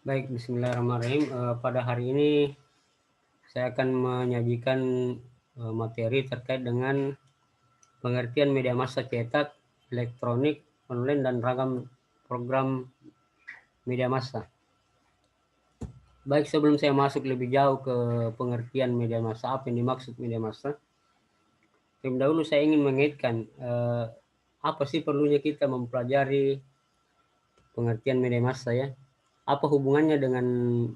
Baik, bismillahirrahmanirrahim. Pada hari ini saya akan menyajikan materi terkait dengan pengertian media massa cetak, elektronik, online, dan ragam program media massa. Baik, sebelum saya masuk lebih jauh ke pengertian media massa, apa yang dimaksud media massa, terlebih dahulu saya ingin mengaitkan apa sih perlunya kita mempelajari pengertian media massa ya. Apa hubungannya dengan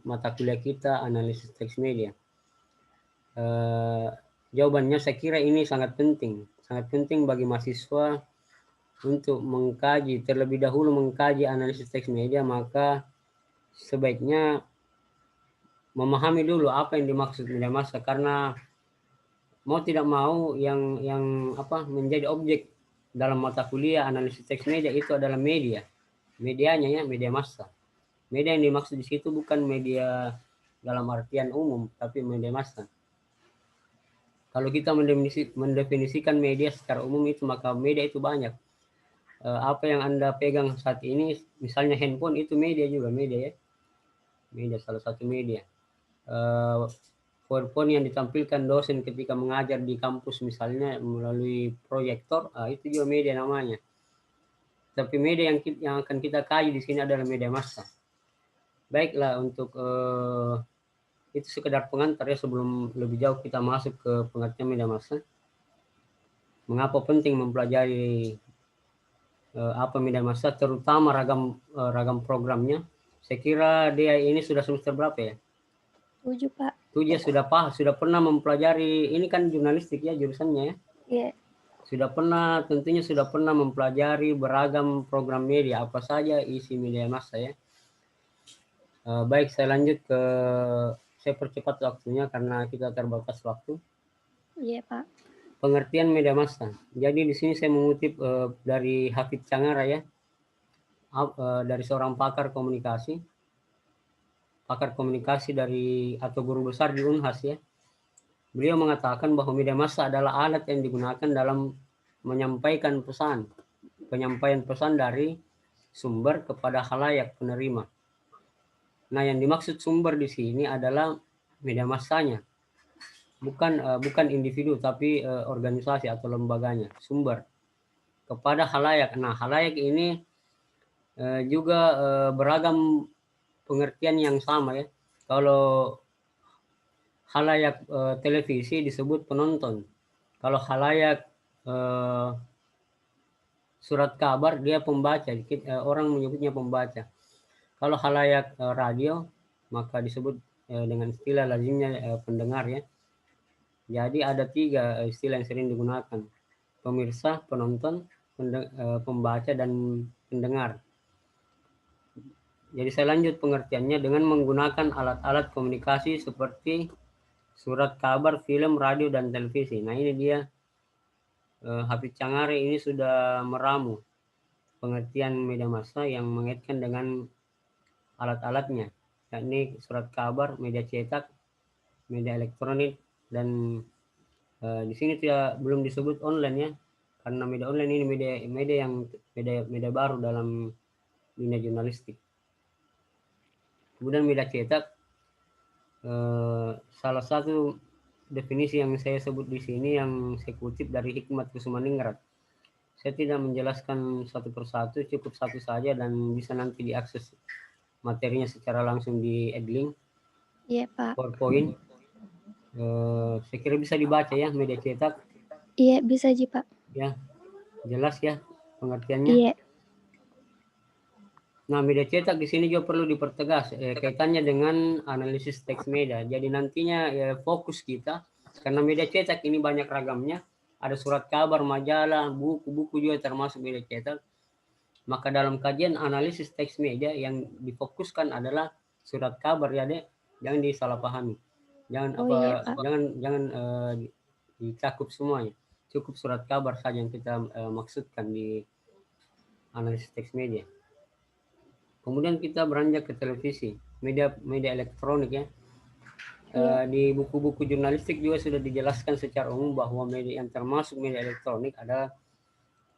mata kuliah kita, analisis teks media? Jawabannya saya kira ini sangat penting bagi mahasiswa untuk mengkaji terlebih dahulu mengkaji analisis teks media, maka sebaiknya memahami dulu apa yang dimaksud media massa, karena mau tidak mau yang apa menjadi objek dalam mata kuliah analisis teks media itu adalah medianya ya, media massa. Media yang dimaksud di situ bukan media dalam artian umum, tapi media massa. Kalau kita mendefinisikan media secara umum itu, maka media itu banyak. Apa yang Anda pegang saat ini, misalnya handphone itu media juga, media ya. Media, salah satu media. PowerPoint yang ditampilkan dosen ketika mengajar di kampus misalnya melalui proyektor, itu juga media namanya. Tapi media yang akan kita kaji di sini adalah media massa. Baiklah, untuk itu sekedar pengantar ya, sebelum lebih jauh kita masuk ke pengertian media massa. Mengapa penting mempelajari apa media massa, terutama ragam programnya? Saya kira dia ini sudah semester berapa ya? 7, Pak. 7 sudah pernah mempelajari, ini kan jurnalistik ya jurusannya ya. Iya. Tentunya sudah pernah mempelajari beragam program media, apa saja isi media massa ya. Baik, saya lanjut saya percepat waktunya karena kita terbatas waktu. Iya, Pak. Pengertian media massa. Jadi di sini saya mengutip dari Hafid Cangara ya, dari seorang pakar komunikasi atau guru besar di Unhas ya. Beliau mengatakan bahwa media massa adalah alat yang digunakan dalam penyampaian pesan dari sumber kepada khalayak penerima. Nah, yang dimaksud sumber di sini adalah media massanya, bukan individu tapi organisasi atau lembaganya, sumber kepada khalayak. Nah, khalayak ini juga beragam pengertian yang sama ya. Kalau khalayak televisi disebut penonton. Kalau khalayak surat kabar dia pembaca, orang menyebutnya pembaca. Kalau khalayak radio maka disebut dengan istilah lazimnya pendengar ya. Jadi ada 3 istilah yang sering digunakan: pemirsa, penonton, pembaca, dan pendengar. Jadi saya lanjut pengertiannya dengan menggunakan alat-alat komunikasi seperti surat kabar, film, radio, dan televisi. Nah, ini dia Hafid Cangare ini sudah meramu pengertian media massa yang mengaitkan dengan alat-alatnya, yakni surat kabar, media cetak, media elektronik, dan di sini belum disebut online ya, karena media online ini media baru dalam dunia jurnalistik. Kemudian media cetak, salah satu definisi yang saya sebut di sini yang saya kutip dari Hikmat Kusumaningrat. Saya tidak menjelaskan satu persatu, cukup satu saja dan bisa nanti diakses materinya secara langsung di Edlink, Iya, Pak. PowerPoint. Saya kira bisa dibaca ya media cetak. Iya, bisa aja, Pak. Ya, jelas ya pengertiannya. Iya. Nah, media cetak di sini juga perlu dipertegas kaitannya dengan analisis teks media. Jadi nantinya fokus kita, karena media cetak ini banyak ragamnya, ada surat kabar, majalah, buku-buku juga termasuk media cetak. Maka dalam kajian analisis teks media yang difokuskan adalah surat kabar ya, Dek. Jangan disalahpahami. Oh, iya, Pak. Jangan dicakup semuanya. Cukup surat kabar saja yang kita maksudkan di analisis teks media. Kemudian kita beranjak ke televisi, media elektronik ya. Iya. Di buku-buku jurnalistik juga sudah dijelaskan secara umum bahwa media yang termasuk media elektronik adalah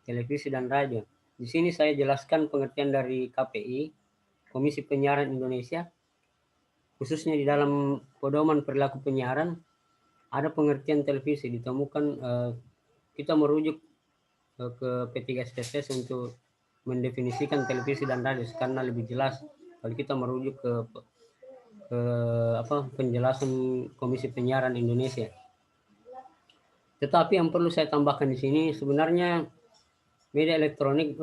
televisi dan radio. Di sini saya jelaskan pengertian dari KPI, Komisi Penyiaran Indonesia. khususnya di dalam pedoman perilaku penyiaran ada pengertian televisi ditemukan, kita merujuk ke P3STS untuk mendefinisikan televisi dan radio karena lebih jelas kalau kita merujuk ke penjelasan Komisi Penyiaran Indonesia. Tetapi yang perlu saya tambahkan di sini sebenarnya media elektronik,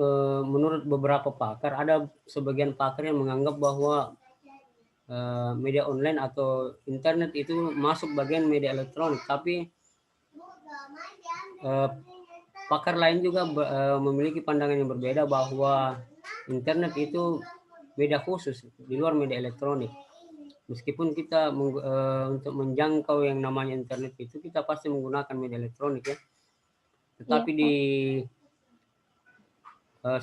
menurut beberapa pakar, ada sebagian pakar yang menganggap bahwa media online atau internet itu masuk bagian media elektronik, tapi pakar lain juga memiliki pandangan yang berbeda bahwa internet itu media khusus di luar media elektronik. Meskipun kita untuk menjangkau yang namanya internet itu kita pasti menggunakan media elektronik ya. Tetapi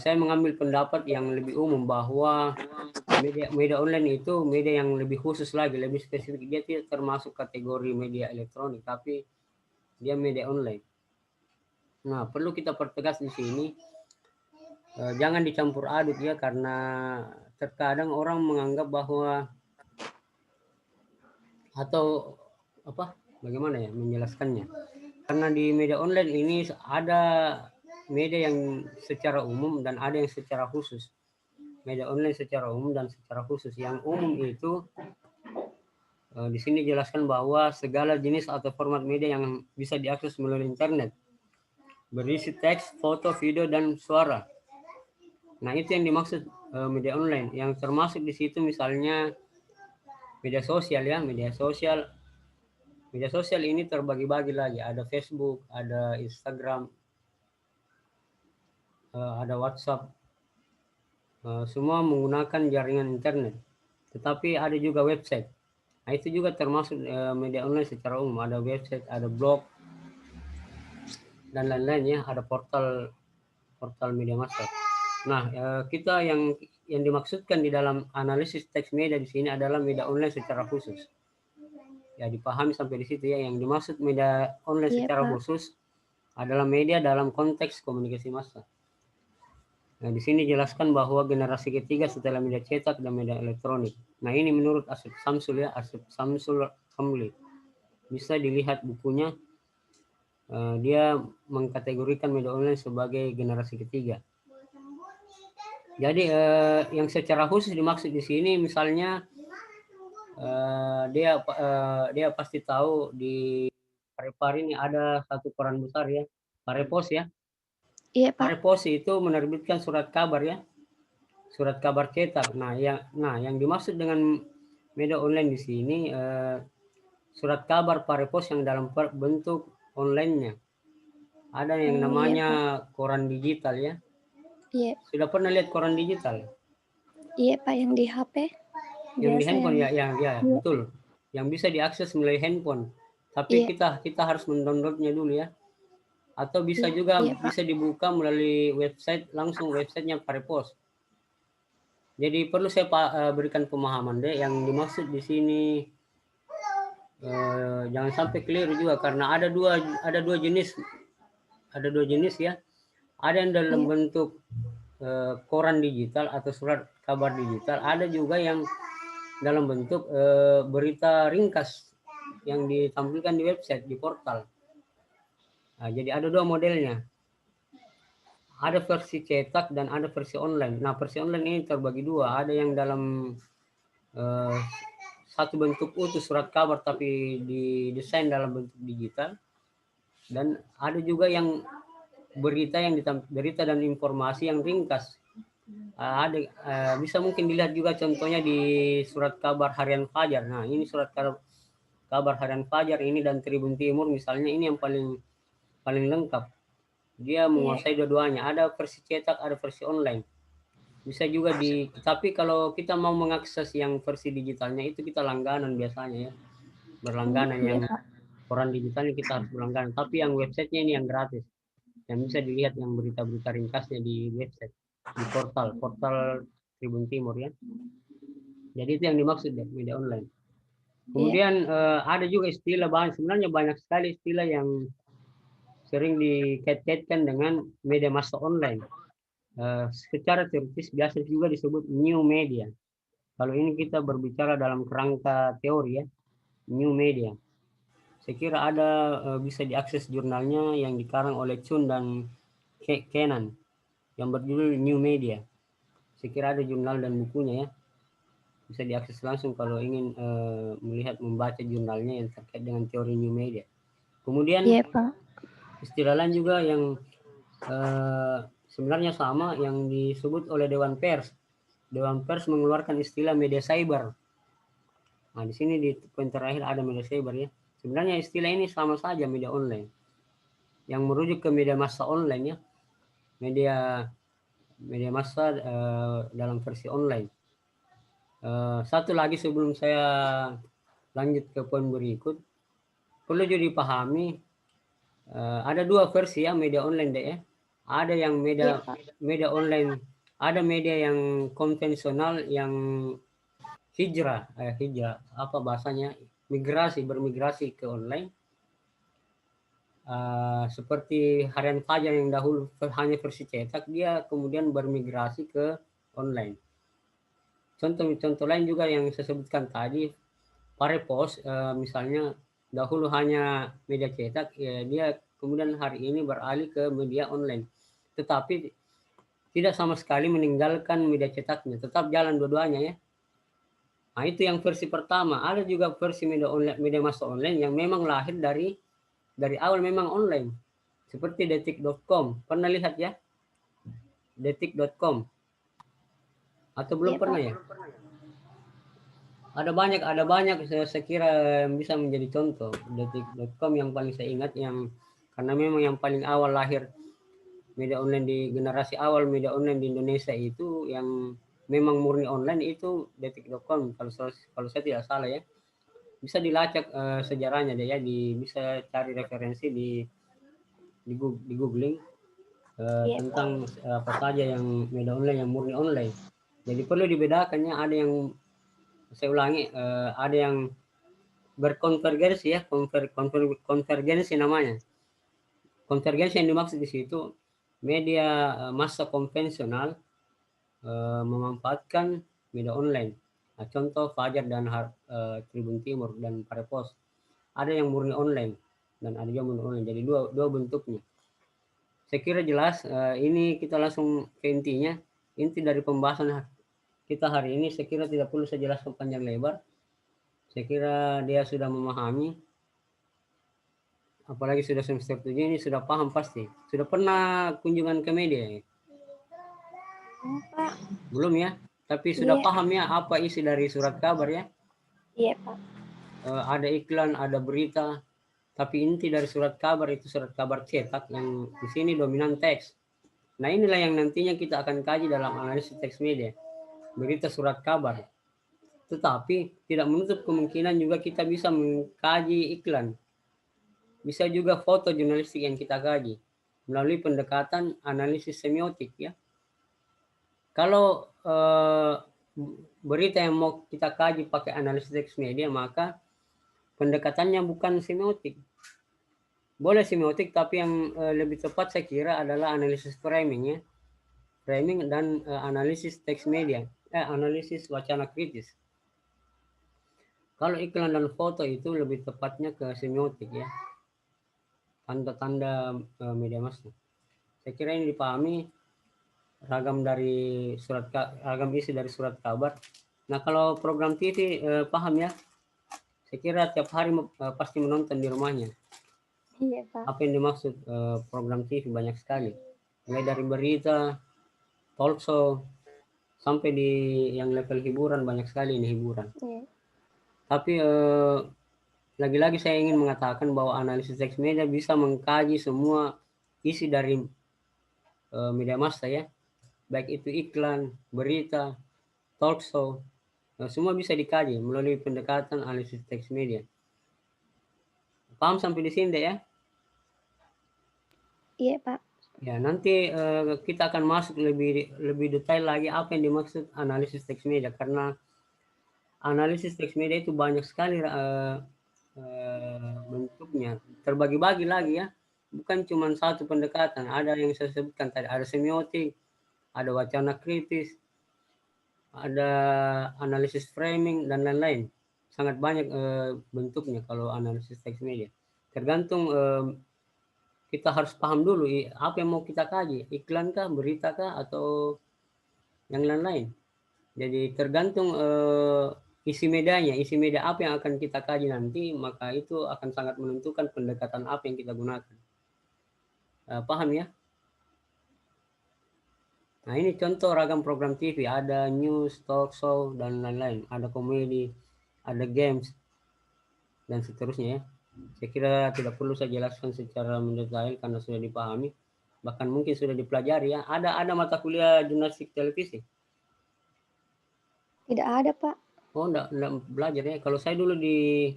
saya mengambil pendapat yang lebih umum bahwa media online itu media yang lebih khusus lagi, lebih spesifik. Dia tidak termasuk kategori media elektronik, tapi dia media online. Nah, perlu kita pertegas di sini, jangan dicampur aduk ya, karena terkadang orang menganggap bahwa atau bagaimana ya menjelaskannya? Karena di media online ini ada media yang secara umum dan ada yang secara khusus. Media online secara umum dan secara khusus. Yang umum itu di sini jelaskan bahwa segala jenis atau format media yang bisa diakses melalui internet, berisi teks, foto, video, dan suara. Nah, itu yang dimaksud media online. Yang termasuk di situ misalnya media sosial ya, media sosial. Media sosial ini terbagi-bagi lagi. Ada Facebook, ada Instagram, ada WhatsApp. Semua menggunakan jaringan internet. Tetapi ada juga website. Nah, itu juga termasuk media online secara umum. Ada website, ada blog, dan lain-lain ya. Ada portal media massa. Nah, kita yang dimaksudkan di dalam analisis teks media di sini adalah media online secara khusus. Ya, dipahami sampai di situ ya. Yang dimaksud media online secara khusus adalah media dalam konteks komunikasi massa. Nah, di sini jelaskan bahwa generasi ketiga setelah media cetak dan media elektronik. Nah, ini menurut Asep Samsul ya, Asep Samsul Hamli. Bisa dilihat bukunya, dia mengkategorikan media online sebagai generasi ketiga. Jadi yang secara khusus dimaksud di sini misalnya dia pasti tahu di Parepare ini ada satu koran besar ya, Parepos ya. Iya, Pak. Parepos itu menerbitkan surat kabar ya, surat kabar cetak. Nah, yang dimaksud dengan media online di sini surat kabar Parepos yang dalam bentuk online-nya. Ada yang namanya koran digital ya. Iya. Sudah pernah lihat koran digital? Iya, Pak, yang di HP. Yang di handphone ya, betul. Yang bisa diakses melalui handphone. Tapi kita harus mendownloadnya dulu ya. Atau bisa juga bisa dibuka melalui website, langsung websitenya Parepos. Jadi perlu saya berikan pemahaman deh, yang dimaksud di sini jangan sampai keliru juga, karena ada dua jenis ya. Ada yang dalam bentuk koran digital atau surat kabar digital, ada juga yang dalam bentuk berita ringkas yang ditampilkan di website, di portal. Nah, jadi ada dua modelnya. Ada versi cetak dan ada versi online. Nah, versi online ini terbagi dua. Ada yang dalam satu bentuk utuh surat kabar tapi didesain dalam bentuk digital. Dan ada juga yang berita dan informasi yang ringkas. Bisa mungkin dilihat juga contohnya di surat kabar harian Fajar. Nah, ini surat kabar harian Fajar ini dan Tribun Timur misalnya, ini yang paling lengkap. Dia menguasai dua-duanya. Ada versi cetak, ada versi online. Bisa juga tapi kalau kita mau mengakses yang versi digitalnya itu kita langganan biasanya ya. Berlangganan yang koran digitalnya kita harus berlangganan. Tapi yang websitenya ini yang gratis. Yang bisa dilihat yang berita-berita ringkasnya di website, di portal Tribun Timur ya. Jadi itu yang dimaksud ya, media online. Kemudian ada juga istilah sebenarnya banyak sekali istilah yang sering dikait-kaitkan dengan media massa online. Secara teoritis biasa juga disebut new media. Kalau ini kita berbicara dalam kerangka teori ya, new media. Saya kira ada bisa diakses jurnalnya yang dikarang oleh Chun dan Kenan yang berjudul New Media. Saya kira ada jurnal dan bukunya ya. Bisa diakses langsung kalau ingin melihat membaca jurnalnya yang terkait dengan teori new media. Kemudian Iya, Pak. istilah lain juga yang sebenarnya sama yang disebut oleh Dewan Pers. Dewan Pers mengeluarkan istilah media cyber. Nah, di sini di poin terakhir ada media cyber ya. Sebenarnya istilah ini sama saja media online. Yang merujuk ke media massa online ya. Media massa dalam versi online. Satu lagi sebelum saya lanjut ke poin berikut, perlu juga dipahami ada dua versi ya media online deh ya. Ada yang Iya, Pak. media online, ada media yang konvensional yang hijrah apa bahasanya, bermigrasi ke online. Seperti Harian Fajar yang dahulu hanya versi cetak, dia kemudian bermigrasi ke online. Contoh lain juga yang saya sebutkan tadi, Parepos misalnya dahulu hanya media cetak, ya dia kemudian hari ini beralih ke media online. Tetapi tidak sama sekali meninggalkan media cetaknya, tetap jalan dua-duanya ya. Nah, itu yang versi pertama. Ada juga versi media online, media massa online yang memang lahir dari awal memang online. Seperti detik.com. Pernah lihat ya? Detik.com. Atau belum Iya, pernah Pak. ya? Ada banyak saya kira yang bisa menjadi contoh. Detik.com yang paling saya ingat yang karena memang yang paling awal lahir media online di generasi awal media online di Indonesia itu yang memang murni online itu detik.com kalau saya tidak salah ya. Bisa dilacak sejarahnya deh ya, bisa cari referensi di googling Iya, Pak. tentang apa saja yang media online yang murni online. Jadi perlu dibedakannya, ada yang saya ulangi, ada yang berkonvergensi ya, konvergensi namanya. Konvergensi yang dimaksud di situ media massa konvensional memanfaatkan media online. Nah, contoh Fajar dan Tribun Timur dan Parepos. Ada yang murni online dan ada yang murni online. Jadi dua bentuknya. Saya kira jelas. Ini kita langsung ke intinya. Inti dari pembahasan kita hari ini saya kira tidak perlu saya jelaskan panjang lebar. Saya kira dia sudah memahami, apalagi sudah semester 7 ini sudah paham pasti. Sudah pernah kunjungan ke media ya? Pak. Belum ya? Tapi sudah Iya. paham ya apa isi dari surat kabar ya? Iya, Pak. Ada iklan, ada berita, tapi inti dari surat kabar itu surat kabar cetak yang di sini dominan teks. Nah, inilah yang nantinya kita akan kaji dalam analisis teks media, berita surat kabar. Tetapi tidak menutup kemungkinan juga kita bisa mengkaji iklan. Bisa juga foto jurnalistik yang kita kaji melalui pendekatan analisis semiotik ya. Kalau berita yang mau kita kaji pakai analisis teks media, maka pendekatannya bukan semiotik. Boleh semiotik, tapi yang lebih tepat saya kira adalah analisis framing ya. Framing dan analisis teks media, analisis wacana kritis. Kalau iklan dan foto itu lebih tepatnya ke semiotik ya. Tanda-tanda media massa. Saya kira ini dipahami ragam isi dari surat kabar. Nah, kalau program TV paham ya. Saya kira tiap hari pasti menonton di rumahnya. Iya, Pak. Apa yang dimaksud program TV banyak sekali. Mulai dari berita, talk show, sampai di yang level hiburan banyak sekali ini hiburan. Iya. Tapi lagi-lagi saya ingin mengatakan bahwa analisis teks media bisa mengkaji semua isi dari media massa ya. Baik itu iklan, berita, talk show, semua bisa dikaji melalui pendekatan analisis teks media. Paham sampai di sini deh ya? Iya, Pak. Ya, nanti kita akan masuk lebih detail lagi apa yang dimaksud analisis teks media, karena analisis teks media itu banyak sekali bentuknya, terbagi-bagi lagi ya, bukan cuma satu pendekatan. Ada yang saya sebutkan tadi, ada semiotik, ada wacana kritis, ada analisis framing dan lain-lain. Sangat banyak bentuknya kalau analisis teks media. Tergantung kita harus paham dulu apa yang mau kita kaji, iklan kah, berita kah, atau yang lain-lain. Jadi tergantung isi medianya, isi media apa yang akan kita kaji nanti, maka itu akan sangat menentukan pendekatan apa yang kita gunakan. Paham ya? Nah, ini contoh ragam program TV, ada news, talk show, dan lain-lain. Ada komedi, ada games, dan seterusnya ya. Saya kira tidak perlu saya jelaskan secara mendetail karena sudah dipahami. Bahkan mungkin sudah dipelajari ya. Ada mata kuliah jurnalistik televisi? Tidak ada, Pak. Oh, enggak belajar ya. Kalau saya dulu di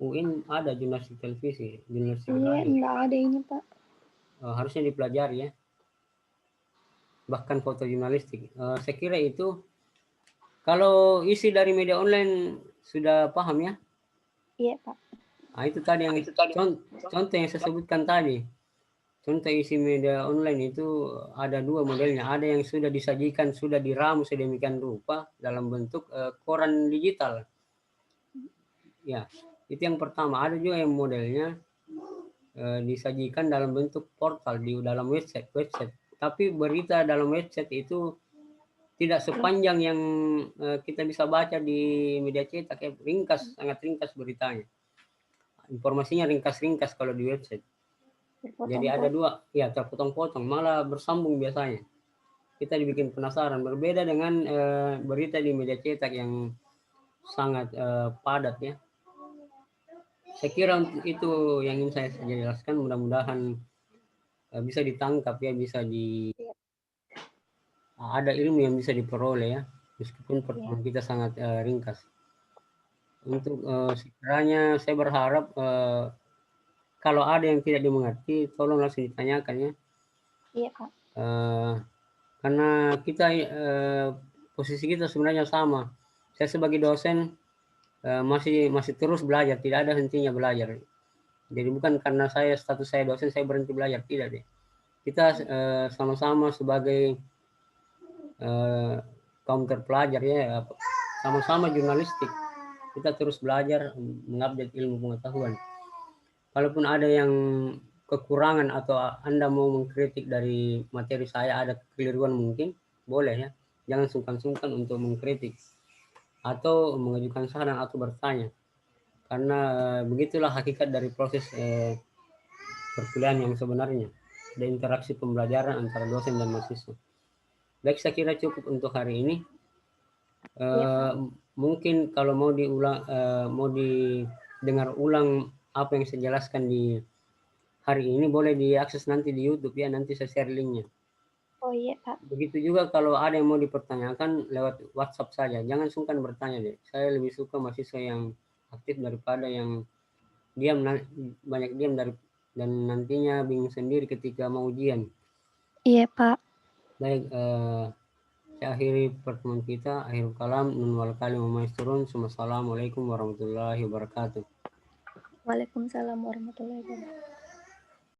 UIN ada jurnalistik televisi, jurnalistik Iya, radio. enggak ada ini, Pak. Harusnya dipelajari ya. Bahkan foto jurnalistik. Saya kira itu kalau isi dari media online sudah paham ya? Iya, Pak. Nah, itu tadi yang contoh yang saya sebutkan tadi. Contoh isi media online itu ada dua modelnya. Ada yang sudah disajikan, sudah diramu sedemikian rupa dalam bentuk koran digital. Ya, itu yang pertama. Ada juga yang modelnya disajikan dalam bentuk portal di dalam website. Tapi berita dalam website itu tidak sepanjang yang kita bisa baca di media cetak, ringkas, sangat ringkas beritanya. Informasinya ringkas-ringkas kalau di website. Jadi ada dua, ya terpotong-potong, malah bersambung biasanya. Kita dibikin penasaran, berbeda dengan berita di media cetak yang sangat padat ya. Saya kira itu yang ingin saya jelaskan, mudah-mudahan bisa ditangkap ya, bisa ada ilmu yang bisa diperoleh ya, meskipun pertemuan kita sangat ringkas. Untuk sekiranya saya berharap kalau ada yang tidak dimengerti, tolong langsung ditanyakan ya. Iya, Pak. Karena kita posisi kita sebenarnya sama. Saya sebagai dosen masih terus belajar, tidak ada hentinya belajar. Jadi bukan karena status saya dosen saya berhenti belajar, tidak deh. Kita sama-sama sebagai kaum terpelajar ya, sama-sama jurnalistik. Kita terus belajar mengupdate ilmu pengetahuan. Kalaupun ada yang kekurangan atau Anda mau mengkritik dari materi saya, ada kekeliruan mungkin, boleh ya. Jangan sungkan-sungkan untuk mengkritik atau mengajukan saran atau bertanya. Karena begitulah hakikat dari proses perkuliahan yang sebenarnya. Ada interaksi pembelajaran antara dosen dan mahasiswa. Baik, saya kira cukup untuk hari ini. Mungkin kalau mau diulang, mau didengar ulang apa yang saya jelaskan di hari ini, boleh diakses nanti di YouTube ya, nanti saya share linknya. Oh iya, Pak. Begitu juga kalau ada yang mau dipertanyakan lewat WhatsApp saja, jangan sungkan bertanya deh. Saya lebih suka mahasiswa yang aktif daripada yang diam, banyak diam dan nantinya bingung sendiri ketika mau ujian. Iya, Pak. Baik, saya akhiri pertemuan kita. Akhirul kalam, nun wal kalim maisturun. Assalamualaikum warahmatullahi wabarakatuh. Waalaikumsalam warahmatullahi wabarakatuh.